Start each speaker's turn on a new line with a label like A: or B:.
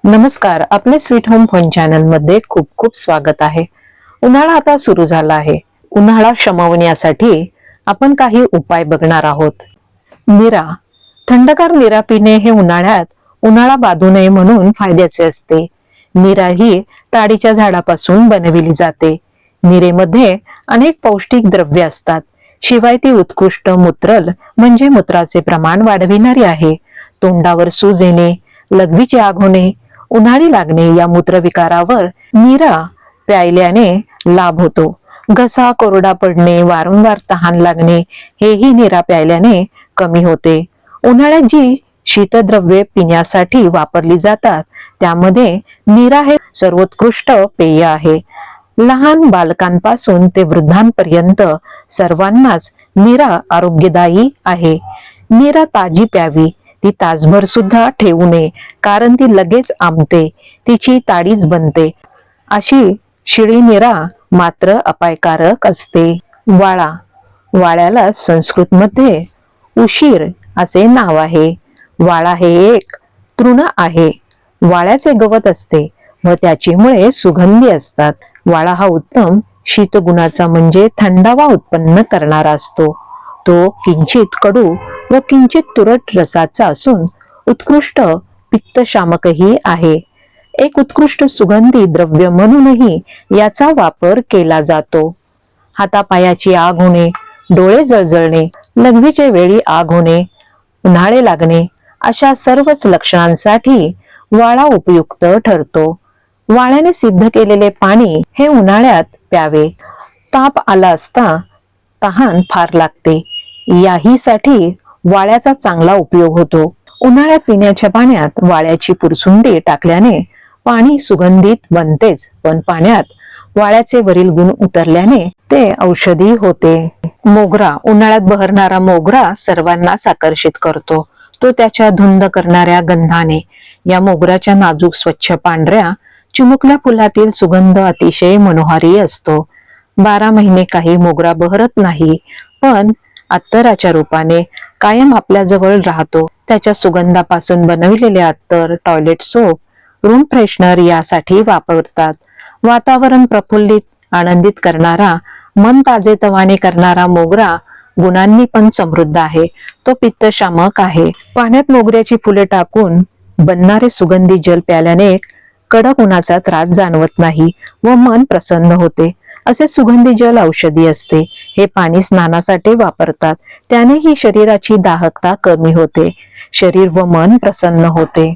A: नमस्कार, आपले sweet home fun channel मध्ये खूप खूप स्वागत आहे. उन्हाळा आता सुरू झाला आहे. उन्हाळा शमवण्यासाठी आपण काही उपाय बघणार आहोत. नीरा. थंडगार नीरा पिणे हे उन्हाळ्यात उन्हाळा बाधू नये म्हणून फायद्याचे असते. नीरा ही ताडीच्या झाडापासून बनविली जाते. नीरेमध्ये अनेक पौष्टिक द्रव्ये असतात. शिवाय ती उत्कृष्ट मूत्रल म्हणजे मूत्राचे प्रमाण वाढविणारी आहे. तोंडावर सूज येणे, लघवीची आग होणे, उन्हाळी लागणे या मूत्रविकारावर नीरा प्यायल्याने लाभ होतो. घसा कोरडा पडणे, वारंवार तहान लागणे हेही नीरा प्यायल्याने कमी होते. उन्हाळ्यात जी शीतद्रव्ये पिण्यासाठी वापरली जातात त्यामध्ये नीरा हे सर्वोत्कृष्ट पेय आहे. लहान बालकांपासून ते वृद्धांपर्यंत सर्वांनाच नीरा आरोग्यदायी आहे. नीरा ताजी प्यावी. ती तासभर सुद्धा ठेवू नये, कारण ती लगेच आंबते, तिची ताडीच बनते. अशी शिळी नीरा मात्र अपायकारक असते. वाळा. वाळ्याला संस्कृत मध्ये उशीर असे नाव आहे. वाळा हे एक तृण आहे. वाळ्याचे गवत असते व त्याची मुळे सुगंधी असतात. वाळा हा उत्तम शीतगुणाचा म्हणजे थंडावा उत्पन्न करणारा असतो. तो किंचित कडू व किंचित तुरट रसाचा असून उत्कृष्ट पित्तशामकही आहे. एक उत्कृष्ट सुगंधी द्रव्य म्हणूनही याचा वापर केला जातो. हातापायाची आग होणे, डोळे जळजळणे, लघवीच्या वेळी आग होणे, उन्हाळे लागणे अशा सर्वच लक्षणांसाठी वाळा उपयुक्त ठरतो. वाळ्याने सिद्ध केलेले पाणी हे उन्हाळ्यात प्यावे. ताप आला असता तहान फार लागते. याहीसाठी वाळ्याचा चांगला उपयोग होतो. उन्हाळ्यात पिण्याच्या पाण्यात वाळ्याची पुरसुंडी टाकल्याने पाणी सुगंधित बनतेच, पण पाण्यात वाळ्याचे वरील गुण उतरल्याने ते औषधी होते. मोगरा. उन्हाळ्यात बहरणारा मोगरा सर्वांनाच आकर्षित करतो. तो त्याच्या धुंद करणाऱ्या गंधाने. या मोगऱ्याच्या नाजूक स्वच्छ पांढऱ्या चिमुकल्या फुलातील सुगंध अतिशय मनोहारी असतो. 12 महिने काही मोगरा बहरत नाही, पण अत्तराच्या रूपाने कायम आपल्या जवळ राहतो. त्याच्या सुगंधापासून बनविलेले अत्तर, टॉयलेट सोप, रूम फ्रेशनर यासाठी वापरतात. वातावरण प्रफुल्लित, आनंदित करणारा, मन ताजेतवाने करणारा मोगरा गुणांनी पण समृद्ध आहे. तो पित्तशामक आहे. पाण्यात मोगऱ्याची फुले टाकून बनणारे सुगंधी जल प्याल्याने कडक उन्हाचा त्रास जाणवत नाही व मन प्रसन्न होते. असे सुगंधी जल औषधी असते. हे पाणी स्नानासाठी वापरतात. त्यानेही शरीराची दाहकता कमी होते. शरीर व मन प्रसन्न होते.